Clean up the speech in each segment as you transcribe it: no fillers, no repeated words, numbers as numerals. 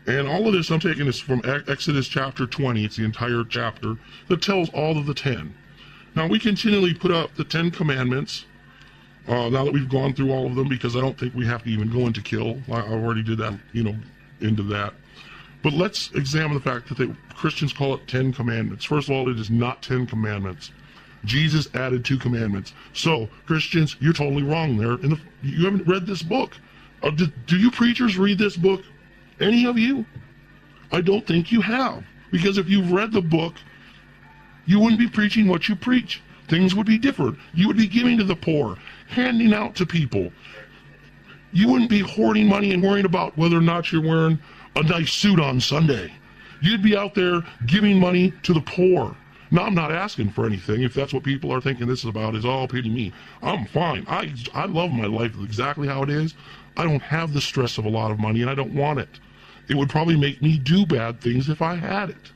And all of this, I'm taking this from Exodus chapter 20. It's the entire chapter that tells all of the 10. Now, we continually put up the 10 commandments, now that we've gone through all of them, because I don't think we have to even go into kill. I already did that, into that. But let's examine the fact that Christians call it 10 commandments. First of all, it is not 10 commandments. Jesus added 2 commandments. So, Christians, you're totally wrong there. You haven't read this book. Do you preachers read this book? Any of you? I don't think you have. Because if you've read the book, you wouldn't be preaching what you preach. Things would be different. You would be giving to the poor, handing out to people. You wouldn't be hoarding money and worrying about whether or not you're wearing a nice suit on Sunday. You'd be out there giving money to the poor. Now, I'm not asking for anything. If that's what people are thinking this is about, is all pity me. I'm fine. I love my life exactly how it is. I don't have the stress of a lot of money, and I don't want it. It would probably make me do bad things if I had it.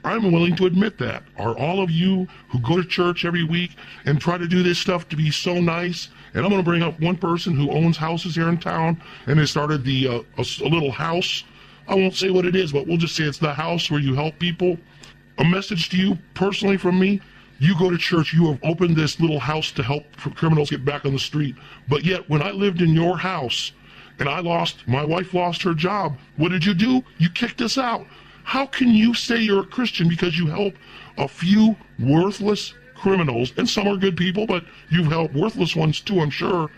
I'm willing to admit that. Are all of you who go to church every week and try to do this stuff to be so nice? And I'm going to bring up one person who owns houses here in town and has started a little house. I won't say what it is, but we'll just say it's the house where you help people. A message to you personally from me: you go to church, you have opened this little house to help criminals get back on the street. But yet, when I lived in your house and my wife lost her job, what did you do? You kicked us out. How can you say you're a Christian because you help a few worthless criminals, and some are good people, but you've helped worthless ones too, I'm sure,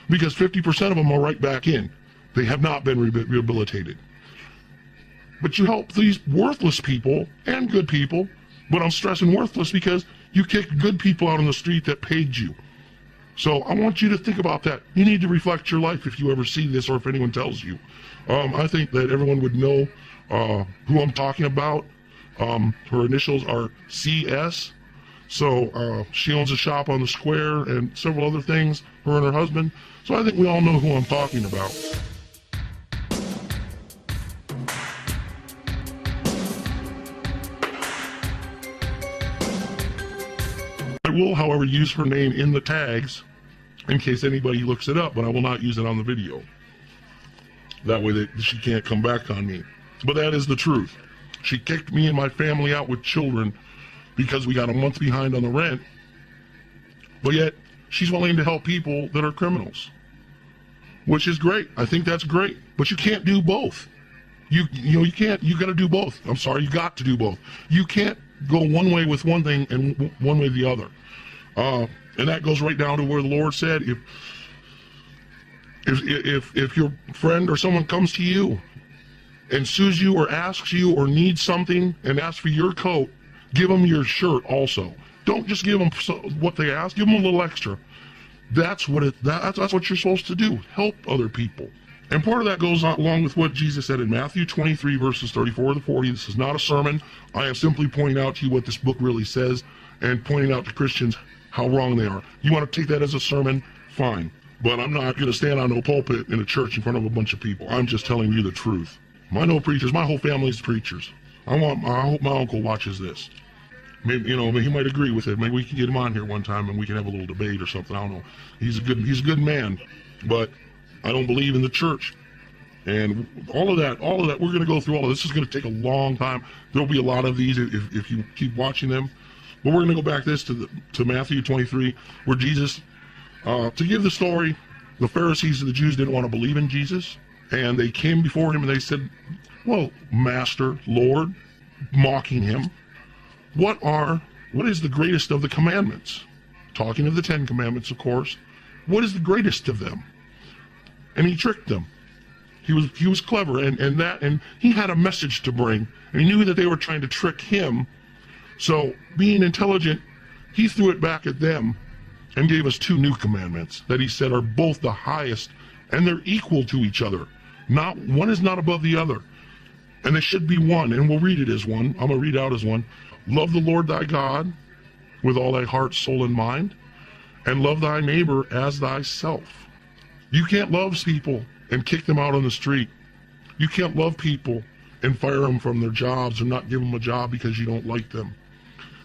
because 50% of them are right back in. They have not been rehabilitated. But you help these worthless people and good people, but I'm stressing worthless because you kicked good people out on the street that paid you. So I want you to think about that. You need to reflect your life if you ever see this or if anyone tells you. I think that everyone would know who I'm talking about. Her initials are CS. So she owns a shop on the square and several other things, her and her husband. So I think we all know who I'm talking about. I will, however, use her name in the tags in case anybody looks it up, but I will not use it on the video. That way she can't come back on me. But that is the truth. She kicked me and my family out with children because we got a month behind on the rent. But yet, she's willing to help people that are criminals, which is great. I think that's great. But you can't do both. You can't. You got to do both. I'm sorry, you got to do both. You can't go one way with one thing and one way the other. And that goes right down to where the Lord said, if your friend or someone comes to you and sues you or asks you or needs something and asks for your coat, give them your shirt also. Don't just give them what they ask. Give them a little extra. That's what you're supposed to do. Help other people. And part of that goes along with what Jesus said in Matthew 23, verses 34 to 40. This is not a sermon. I am simply pointing out to you what this book really says and pointing out to Christians how wrong they are. You want to take that as a sermon? Fine. But I'm not going to stand on no pulpit in a church in front of a bunch of people. I'm just telling you the truth. I know preachers. My whole family's preachers. I hope my uncle watches this. Maybe, he might agree with it. Maybe we can get him on here one time and we can have a little debate or something. I don't know. He's a good man, but I don't believe in the church. And all of that, we're going to go through all of this. This is going to take a long time. There'll be a lot of these if you keep watching them. But we're going to go back to Matthew 23, where Jesus, to give the story, the Pharisees and the Jews didn't want to believe in Jesus. And they came before him and they said, well, Master, Lord, mocking him, what is the greatest of the commandments? Talking of the 10 commandments, of course. What is the greatest of them? And he tricked them. He was clever, and he had a message to bring, and he knew that they were trying to trick him. So, being intelligent, he threw it back at them and gave us 2 new commandments that he said are both the highest, and they're equal to each other. One is not above the other, and they should be one, and we'll read it as one. I'm going to read out as one. Love the Lord thy God with all thy heart, soul, and mind, and love thy neighbor as thyself. You can't love people and kick them out on the street. You can't love people and fire them from their jobs or not give them a job because you don't like them.